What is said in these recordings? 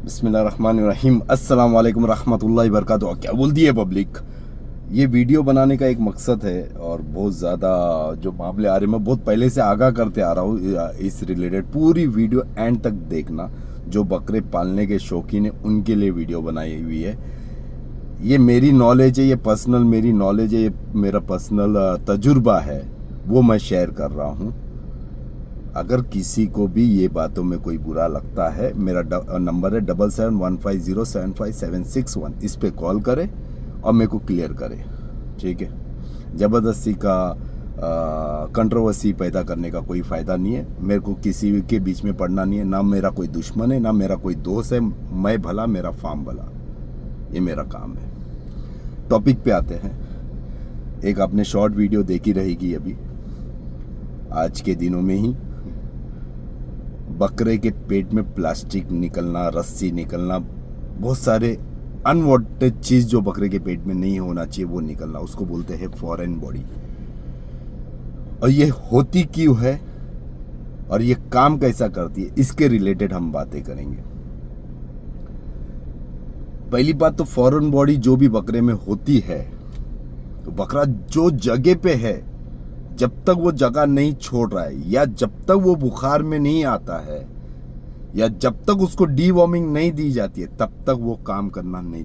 बिस्मिल्लाहिर्रहमानिर्रहीम। अस्सलाम वालेकुम रहमतुल्लाहि वबरकातुहू। क्या बोलती है पब्लिक। ये वीडियो बनाने का एक मकसद है और बहुत ज़्यादा जो मामले आ रहे हैं मैं बहुत पहले से आगाह करते आ रहा हूँ इस रिलेटेड। पूरी वीडियो एंड तक देखना। जो बकरे पालने के शौकीन है उनके लिए वीडियो बनाई हुई है। ये मेरी नॉलेज है, ये पर्सनल मेरी नॉलेज है, ये मेरा पर्सनल तजुर्बा है, वो मैं शेयर कर रहा हूँ। अगर किसी को भी ये बातों में कोई बुरा लगता है, मेरा नंबर है 7715075761। इस पे कॉल करे और मेरे को क्लियर करे, ठीक है। ज़बरदस्ती का कंट्रोवर्सी पैदा करने का कोई फ़ायदा नहीं है। मेरे को किसी के बीच में पड़ना नहीं है। ना मेरा कोई दुश्मन है, ना मेरा कोई दोस्त है। मैं भला, मेरा फार्म भला, ये मेरा काम है। टॉपिक पे आते हैं। एक आपने शॉर्ट वीडियो देखी रहेगी अभी आज के दिनों में ही। बकरे के पेट में प्लास्टिक निकलना, रस्सी निकलना, बहुत सारे अनवांटेड चीज जो बकरे के पेट में नहीं होना चाहिए वो निकलना, उसको बोलते हैं फॉरेन बॉडी। और ये होती क्यों है और ये काम कैसा करती है, इसके रिलेटेड हम बातें करेंगे। पहली बात तो फॉरेन बॉडी जो भी बकरे में होती है, तो बकरा जो जगह पे है, जब तक वो जगह नहीं छोड़ रहा है, या जब तक वो बुखार में नहीं आता है, या जब तक उसको डीवॉर्मिंग नहीं दी जाती है, तब तक वो काम करना नहीं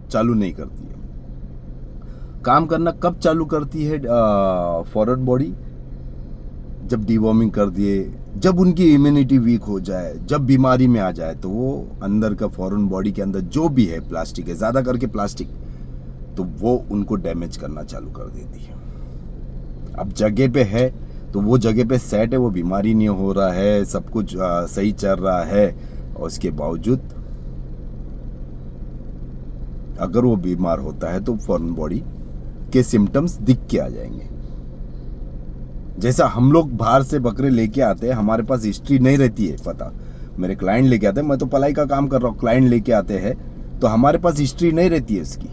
चालू नहीं करती है। काम करना कब चालू करती है फॉरेन बॉडी? जब डीवॉर्मिंग कर दिए, जब उनकी इम्यूनिटी वीक हो जाए, जब बीमारी में आ जाए, तो वो अंदर का फॉरेन बॉडी के अंदर जो भी है प्लास्टिक है, ज्यादा करके प्लास्टिक, तो वो उनको डैमेज करना चालू कर देती है। अब जगह पे है तो वो जगह पे सेट है, वो बीमारी नहीं हो रहा है, सब कुछ सही चल रहा है, और उसके बावजूद अगर वो बीमार होता है तो फॉरेन बॉडी के सिम्टम्स दिख के आ जाएंगे। जैसा हम लोग बाहर से बकरे लेके आते हैं, हमारे पास हिस्ट्री नहीं रहती है पता। मेरे क्लाइंट लेके आते हैं, मैं तो पलाई का काम कर रहा हूँ, क्लाइंट लेके आते हैं तो हमारे पास हिस्ट्री नहीं रहती है उसकी,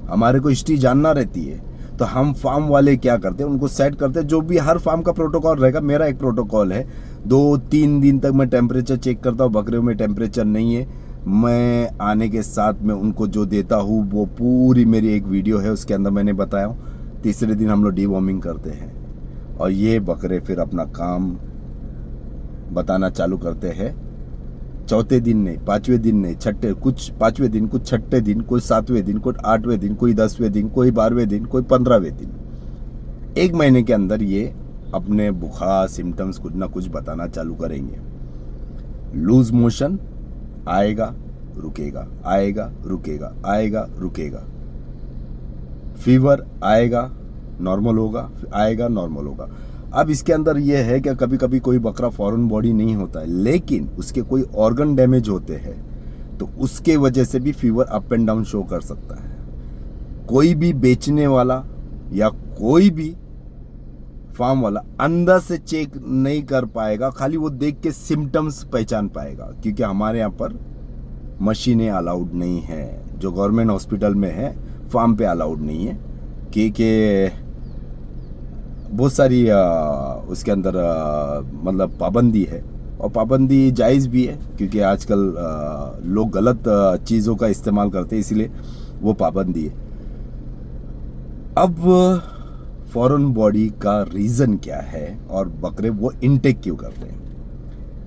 हमारे को हिस्ट्री जानना रहती है। तो हम फार्म वाले क्या करते हैं, उनको सेट करते हैं। जो भी हर फार्म का प्रोटोकॉल रहेगा, मेरा एक प्रोटोकॉल है। 2-3 दिन तक मैं टेम्परेचर चेक करता हूँ, बकरियों में टेम्परेचर नहीं है, मैं आने के साथ में उनको जो देता हूँ वो पूरी मेरी एक वीडियो है, उसके अंदर मैंने बताया हूँ। तीसरे दिन हम लोग डीवॉर्मिंग करते हैं और ये बकरे फिर अपना काम बताना चालू करते हैं। चौथे दिन नहीं, 5वें दिन नहीं, छठे, कुछ 5वें दिन, कुछ छठे दिन, कोई 7वें दिन, कोई 8वें दिन, कोई 10वें दिन, कोई 12वें दिन, कोई 15वें दिन। 1 महीने के अंदर ये अपने बुखार सिम्टम्स कुछ ना कुछ बताना चालू करेंगे। लूज मोशन आएगा, रुकेगा, आएगा, रुकेगा, आएगा, रुकेगा। फीवर आएगा, नॉर्मल होगा, आएगा, नॉर्मल होगा। अब इसके अंदर यह है कि कभी कभी कोई बकरा फॉरेन बॉडी नहीं होता है, लेकिन उसके कोई ऑर्गन डैमेज होते हैं, तो उसके वजह से भी fever up and down show कर सकता है। कोई भी बेचने वाला या कोई भी फार्म वाला अंदर से चेक नहीं कर पाएगा, खाली वो देख के सिम्टम्स पहचान पाएगा, क्योंकि हमारे यहाँ पर मशीनें अलाउड नहीं है। जो गवर्नमेंट हॉस्पिटल में है, फार्म पे अलाउड नहीं है, क्योंकि बहुत सारी उसके अंदर मतलब पाबंदी है, और पाबंदी जायज़ भी है, क्योंकि आजकल लोग गलत चीज़ों का इस्तेमाल करते हैं, इसलिए वो पाबंदी है। अब फॉरेन बॉडी का रीज़न क्या है और बकरे वो इनटेक क्यों करते हैं?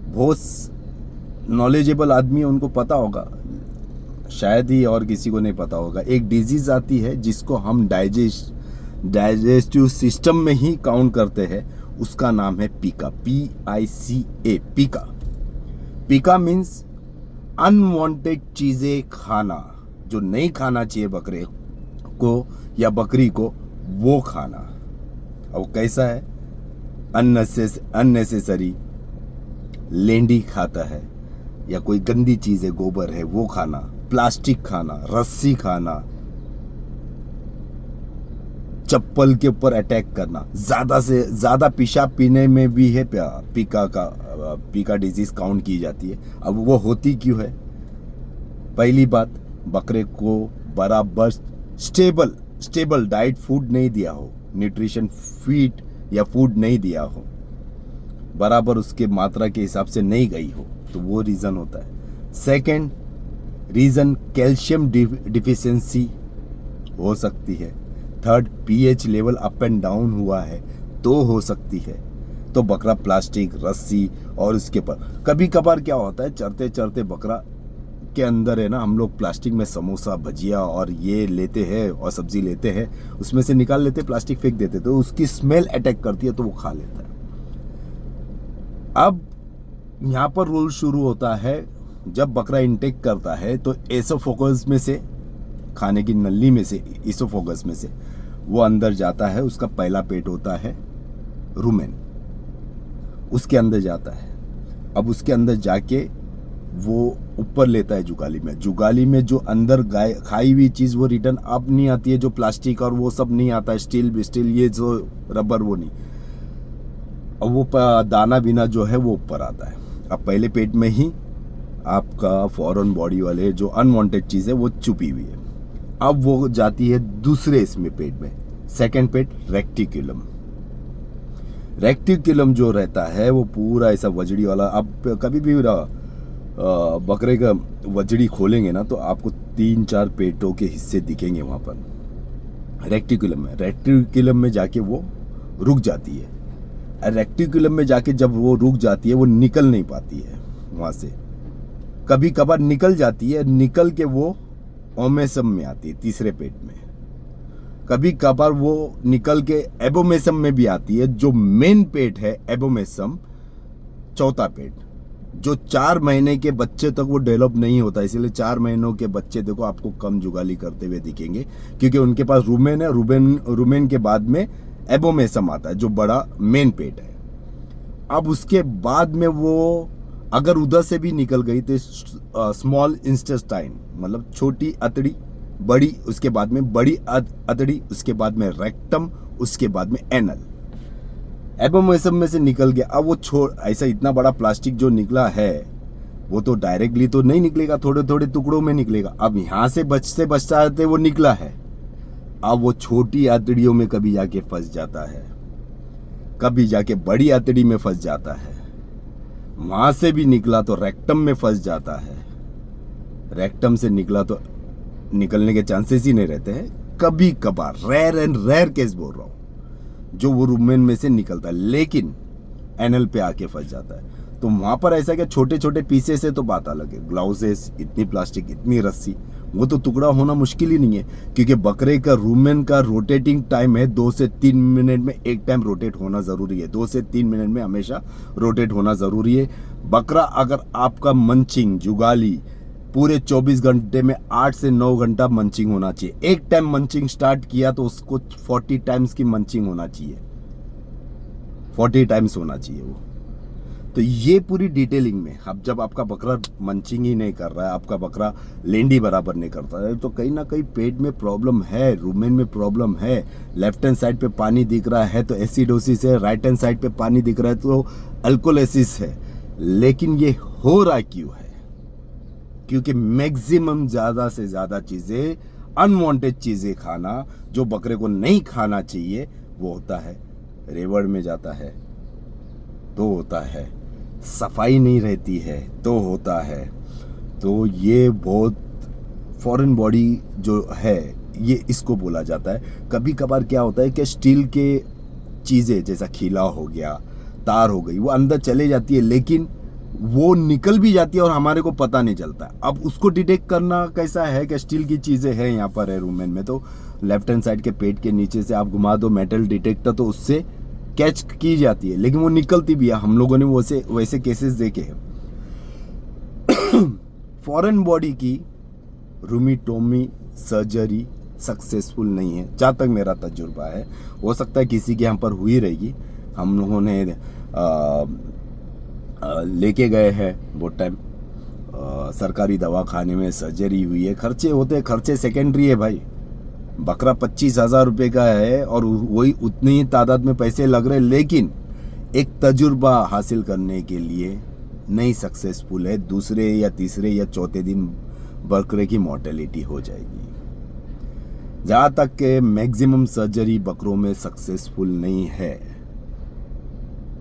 बहुत नॉलेजेबल आदमी है, उनको पता होगा, शायद ही और किसी को नहीं पता होगा। एक डिजीज़ आती है जिसको हम डाइजेस्टिव सिस्टम में ही काउंट करते हैं, उसका नाम है पीका, PICA, पीका। पीका मीन्स अनवांटेड चीजें खाना, जो नहीं खाना चाहिए बकरे को या बकरी को, वो खाना। अब कैसा है? अननेसेसरी लेंडी खाता है, या कोई गंदी चीज है, गोबर है, वो खाना, प्लास्टिक खाना, रस्सी खाना, चप्पल के ऊपर अटैक करना, ज्यादा से ज्यादा पेशाब पीने में भी है पीका डिजीज काउंट की जाती है। अब वो होती क्यों है? पहली बात, बकरे को बराबर स्टेबल डाइट फूड नहीं दिया हो, न्यूट्रिशन फीड या फूड नहीं दिया हो, बराबर उसके मात्रा के हिसाब से नहीं गई हो, तो वो रीज़न होता है। सेकंड रीज़न कैल्शियम डिफिशियंसी हो सकती है। Third pH level up and down हुआ है तो हो सकती है। तो बकरा प्लास्टिक, रस्सी और उसके पर कभी कभार क्या होता है, चरते चरते बकरा के अंदर है ना, हम लोग प्लास्टिक में समोसा, भजिया और ये लेते हैं और सब्जी लेते हैं, उसमें से निकाल लेते, प्लास्टिक फेंक देते, तो उसकी स्मेल अटैक करती है तो वो खा लेता है। अब यहाँ पर रूल शुरू होता है, जब बकरा इंटेक करता है तो एसोफेगस में से, खाने की नली में से, एसोफेगस में से वो अंदर जाता है। उसका पहला पेट होता है रुमेन, उसके अंदर जाता है। अब उसके अंदर जाके वो ऊपर लेता है जुगाली में। जुगाली में जो अंदर गाय खाई हुई चीज़ वो रिटर्न अप नहीं आती है, जो प्लास्टिक और वो सब नहीं आता है, स्टील ये जो रबर वो नहीं। अब वो दाना बिना जो है वो ऊपर आता है। अब पहले पेट में ही आपका फॉरेन बॉडी वाले जो अनवांटेड चीज़ है वो छुपी हुई है। अब वो जाती है दूसरे इसमें पेट में, सेकंड पेट रेक्टिकुलम। रेक्टिकुलम जो रहता है वो पूरा ऐसा वजड़ी वाला। अब कभी भी बकरे का वजड़ी खोलेंगे ना तो आपको 3-4 पेटों के हिस्से दिखेंगे वहाँ पर रेक्टिकुलम में। रेक्टिकुलम में जाके वो रुक जाती है। रेक्टिकुलम में जाके जब वो रुक जाती है वो निकल नहीं पाती है वहाँ से। कभी कभार निकल जाती है, निकल के वो ओमेसम में आती है, तीसरे पेट में। कभी कभार वो निकल के एबोमेसम में भी आती है। जो मेन पेट है एबोमेसम, चौथा पेट, जो 4 महीने के बच्चे तक वो डेवलप नहीं होता, इसीलिए 4 महीनों के बच्चे देखो आपको कम जुगाली करते हुए दिखेंगे, क्योंकि उनके पास रुमेन है। रुमेन के बाद में एबोमेसम आता है जो बड़ा मेन पेट है। अब उसके बाद में वो अगर उधर से भी निकल गई तो स्मॉल इंटेस्टाइन, मतलब छोटी अतड़ी, बड़ी, उसके बाद में बड़ी अतड़ी, उसके बाद में रेक्टम, उसके बाद में एनल। एबोमेसम में से निकल गया। अब वो ऐसा इतना बड़ा प्लास्टिक जो निकला है वो तो डायरेक्टली तो नहीं निकलेगा, थोड़े थोड़े टुकड़ों में निकलेगा। अब यहाँ से बचते बचते वो निकला है, अब वो छोटी आतड़ियों में कभी जाके फंस जाता है, कभी जाके बड़ी आतड़ी में फंस जाता है, वहां से भी निकला तो रेक्टम में फंस जाता है, रेक्टम से निकला तो निकलने के चांसेस ही नहीं रहते हैं। कभी कभार रेयर केस बोल रहा हूं जो वो रुमेन में से निकलता है, लेकिन एनल पे आके फंस जाता है। तो वहां पर ऐसा क्या छोटे छोटे पीसे से तो बात अलग है, ग्लाउजेस, इतनी प्लास्टिक, इतनी रस्सी, वो तो टुकड़ा होना मुश्किल ही नहीं है, क्योंकि बकरे का रुमेन का रोटेटिंग टाइम है 2 से 3 मिनट में एक टाइम रोटेट होना जरूरी है। 2 से 3 मिनट में हमेशा रोटेट होना जरूरी है। बकरा अगर आपका मंचिंग जुगाली पूरे 24 घंटे में 8 से 9 घंटा मंचिंग होना चाहिए। एक टाइम मंचिंग स्टार्ट किया तो उसको 40 टाइम्स की मंचिंग होना चाहिए, 40 टाइम्स होना चाहिए वो। तो ये पूरी डिटेलिंग में, अब जब आपका बकरा मंचिंग ही नहीं कर रहा है, आपका बकरा लेंडी बराबर नहीं करता है, तो कहीं ना कहीं पेट में प्रॉब्लम है, रुमेन में प्रॉब्लम है। लेफ्ट हैंड साइड पे पानी दिख रहा है तो एसिडोसिस है, राइट हैंड साइड पे पानी दिख रहा है तो अल्कोलिसिस है। लेकिन ये हो रहा क्यों है? क्योंकि मैक्सिमम ज्यादा से ज्यादा चीजें, अनवांटेड चीजें खाना जो बकरे को नहीं खाना चाहिए, वो होता है रेवड़ में जाता है तो होता है, सफाई नहीं रहती है तो होता है। तो ये बहुत फॉरेन बॉडी जो है ये इसको बोला जाता है। कभी कभार क्या होता है कि स्टील के चीज़ें जैसा खीला हो गया, तार हो गई, वो अंदर चले जाती है, लेकिन वो निकल भी जाती है और हमारे को पता नहीं चलता। अब उसको डिटेक्ट करना कैसा है कि स्टील की चीज़ें हैं यहाँ पर है रुमेन में, तो लेफ्ट हैंड साइड के पेट के नीचे से आप घुमा दो मेटल डिटेक्टर तो उससे कैच की जाती है, लेकिन वो निकलती भी है। हम लोगों ने वैसे केसेस देखे हैं। फॉरेन बॉडी की रूमेटोमी सर्जरी सक्सेसफुल नहीं है, जहाँ तक मेरा तजुर्बा है। हो सकता है किसी के यहाँ पर हुई रहेगी। हम लोगों ने लेके गए हैं बहुत टाइम, सरकारी दवाखाने में सर्जरी हुई है। खर्चे होते हैं, खर्चे सेकेंडरी है भाई। बकरा 25,000 रुपये का है और वही उतनी ही तादाद में पैसे लग रहे, लेकिन एक तजुर्बा हासिल करने के लिए नहीं सक्सेसफुल है। दूसरे या तीसरे या चौथे दिन बकरे की मॉर्टेलिटी हो जाएगी। जहाँ तक के मैक्सिमम सर्जरी बकरों में सक्सेसफुल नहीं है।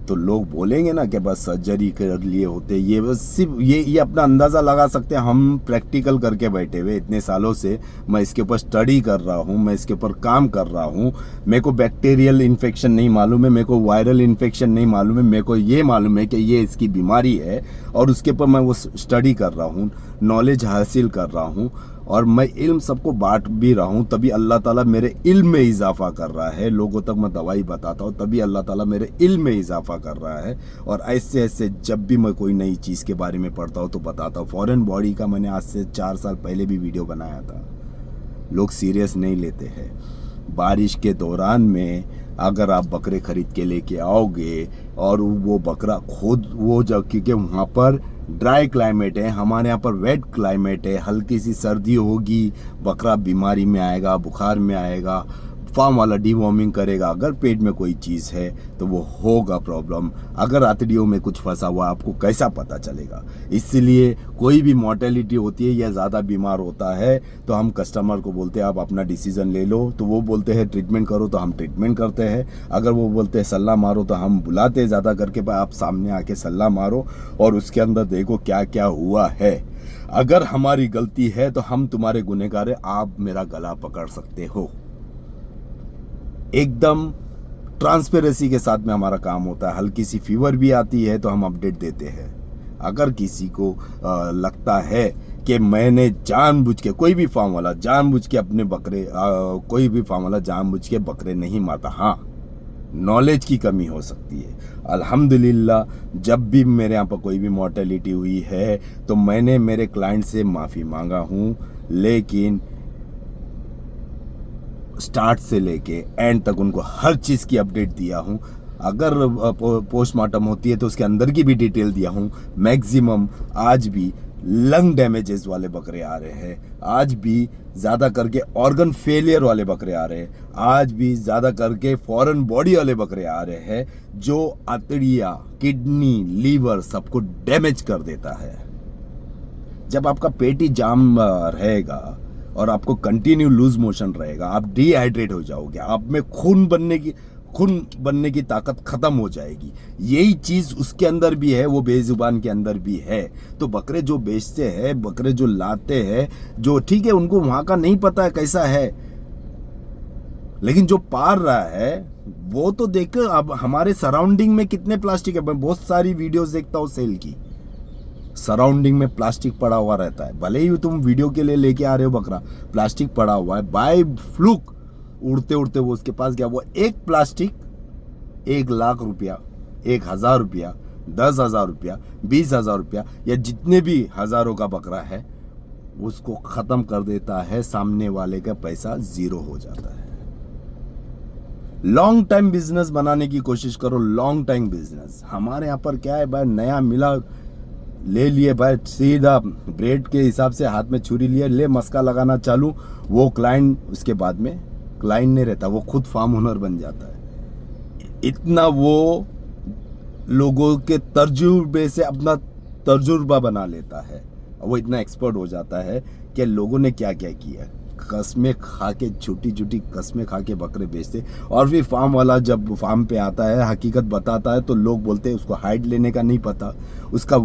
तो लोग बोलेंगे ना कि बस सर्जरी कर लिए होते, ये बस सिर्फ ये अपना अंदाज़ा लगा सकते हैं। हम प्रैक्टिकल करके बैठे हुए इतने सालों से, मैं इसके ऊपर स्टडी कर रहा हूँ, मैं इसके ऊपर काम कर रहा हूँ। मेरे को बैक्टीरियल इन्फेक्शन नहीं मालूम है, मेरे को वायरल इन्फेक्शन नहीं मालूम है, मेरे को ये मालूम है कि ये इसकी बीमारी है, और उसके ऊपर मैं वो स्टडी कर रहा हूँ, नॉलेज हासिल कर रहा हूँ, और मैं इल्म सबको बांट भी रहा हूँ। तभी अल्लाह ताला मेरे इल्म में इजाफा कर रहा है। लोगों तक मैं दवाई बताता हूँ, तभी अल्लाह ताला मेरे इल्म में इजाफा कर रहा है। और ऐसे ऐसे जब भी मैं कोई नई चीज़ के बारे में पढ़ता हूँ तो बताता हूँ। फॉरेन बॉडी का मैंने आज से 4 साल पहले भी वीडियो बनाया था। लोग सीरियस नहीं लेते हैं। बारिश के दौरान में अगर आप बकरे खरीद के लेके आओगे और वो बकरा खुद वो जब, क्योंकि वहाँ पर ड्राई क्लाइमेट है, हमारे यहाँ पर वेट क्लाइमेट है, हल्की सी सर्दी होगी, बकरा बीमारी में आएगा, बुखार में आएगा, फार्म वाला डिवॉर्मिंग करेगा। अगर पेट में कोई चीज़ है तो वो होगा प्रॉब्लम। अगर आंतड़ियों में कुछ फंसा हुआ आपको कैसा पता चलेगा? इसलिए कोई भी मॉर्टेलिटी होती है या ज़्यादा बीमार होता है तो हम कस्टमर को बोलते हैं आप अपना डिसीज़न ले लो, तो वो बोलते हैं ट्रीटमेंट करो, तो हम ट्रीटमेंट करते हैं। अगर वो बोलते हैं सल्ला मारो तो हम बुलाते हैं ज़्यादा करके, आप सामने आके सल्ला मारो और उसके अंदर देखो क्या क्या हुआ है। अगर हमारी गलती है तो हम तुम्हारे गुनहगार हैं, आप मेरा गला पकड़ सकते हो। एकदम ट्रांसपेरेंसी के साथ में हमारा काम होता है। हल्की सी फीवर भी आती है तो हम अपडेट देते हैं। अगर किसी को लगता है कि मैंने जानबूझ के, कोई भी फार्म वाला जानबूझ के अपने बकरे, कोई भी फार्म वाला जानबूझ के बकरे नहीं मारता। हाँ, नॉलेज की कमी हो सकती है। अल्हम्दुलिल्लाह जब भी मेरे यहाँ पर कोई भी मॉर्टेलिटी हुई है तो मैंने मेरे क्लाइंट से माफ़ी मांगा हूँ, लेकिन स्टार्ट से लेके एंड तक उनको हर चीज़ की अपडेट दिया हूँ। अगर पोस्टमार्टम होती है तो उसके अंदर की भी डिटेल दिया हूँ। मैक्सिमम आज भी लंग डैमेजेस वाले बकरे आ रहे हैं, आज भी ज़्यादा करके ऑर्गन फेलियर वाले बकरे आ रहे हैं, आज भी ज़्यादा करके फॉरेन बॉडी वाले बकरे आ रहे हैं, जो आंतड़ियाँ, किडनी, लीवर सबको डैमेज कर देता है। जब आपका पेट ही जाम रहेगा और आपको कंटिन्यू लूज मोशन रहेगा, आप डिहाइड्रेट हो जाओगे, आप में खून बनने की ताकत खत्म हो जाएगी। यही चीज उसके अंदर भी है, वो बेजुबान के अंदर भी है। तो बकरे जो बेचते हैं, बकरे जो लाते हैं, जो ठीक है उनको वहां का नहीं पता है कैसा है, लेकिन जो पार रहा है वो तो देख। अब हमारे सराउंडिंग में कितने प्लास्टिक है, मैं बहुत सारी वीडियोस देखता हूँ सेल की, सराउंडिंग में प्लास्टिक पड़ा हुआ रहता है। भले ही तुम वीडियो के लिए लेके आ रहे हो बकरा, प्लास्टिक पड़ा हुआ है। बाय फ्लूक उड़ते उड़ते वो उसके पास गया, वो एक प्लास्टिक 1 लाख रुपया, 1000 रुपया, 10,000 रुपया, 20,000 रुपया, या जितने भी हजारों का बकरा है उसको खत्म कर देता है। सामने वाले का पैसा 0 हो जाता है। लॉन्ग टाइम बिजनेस बनाने की कोशिश करो, लॉन्ग टाइम बिजनेस। हमारे यहाँ पर क्या है भाई, नया मिला, ले लिए भाई, सीधा ब्रेड के हिसाब से हाथ में छुरी लिए, ले मस्का लगाना चालू। वो क्लाइंट उसके बाद में क्लाइंट नहीं रहता, वो खुद फार्म ओनर बन जाता है। इतना वो लोगों के तजुर्बे से अपना तजुर्बा बना लेता है, वो इतना एक्सपर्ट हो जाता है कि लोगों ने क्या क्या किया, कस्में खा के, छोटी छोटी कस्में खा के बकरे बेचते। और फिर फार्म वाला जब फार्म पे आता है, हकीकत बताता है, तो लोग बोलते हैं उसको हाइट लेने का नहीं पता, उसका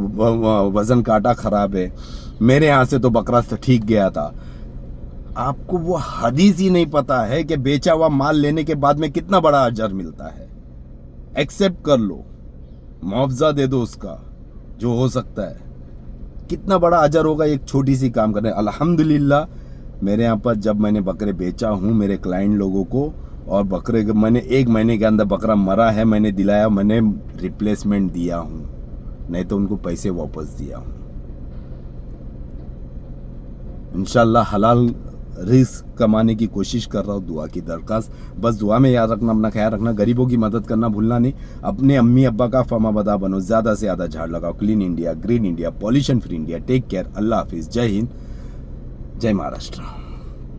वजन काटा खराब है, मेरे यहाँ से तो बकरा ठीक गया था। आपको वो हदीस ही नहीं पता है कि बेचा हुआ माल लेने के बाद में कितना बड़ा अजर मिलता है। एक्सेप्ट कर लो, मुआवजा दे दो उसका जो हो सकता है, कितना बड़ा अजर होगा एक छोटी सी काम करने। अल्हम्दुलिल्लाह मेरे यहाँ पर जब मैंने बकरे बेचा हूँ मेरे क्लाइंट लोगों को, और बकरे मैंने 1 महीने के अंदर बकरा मरा है, मैंने दिलाया, मैंने रिप्लेसमेंट दिया हूँ, नहीं तो उनको पैसे वापस दिया हूँ। इंशाल्लाह हलाल रिस्क कमाने की कोशिश कर रहा हूँ, दुआ की दरखास्त। बस दुआ में याद रखना, अपना ख्याल रखना, गरीबों की मदद करना भूलना नहीं। अपने अम्मी अब्बा का फर्माबदा बनो, ज़्यादा से ज़्यादा झाड़ लगाओ। Clean India, green India, pollution free India. Take care, अल्लाह हाफिज़, जय हिंद, जय महाराष्ट्र।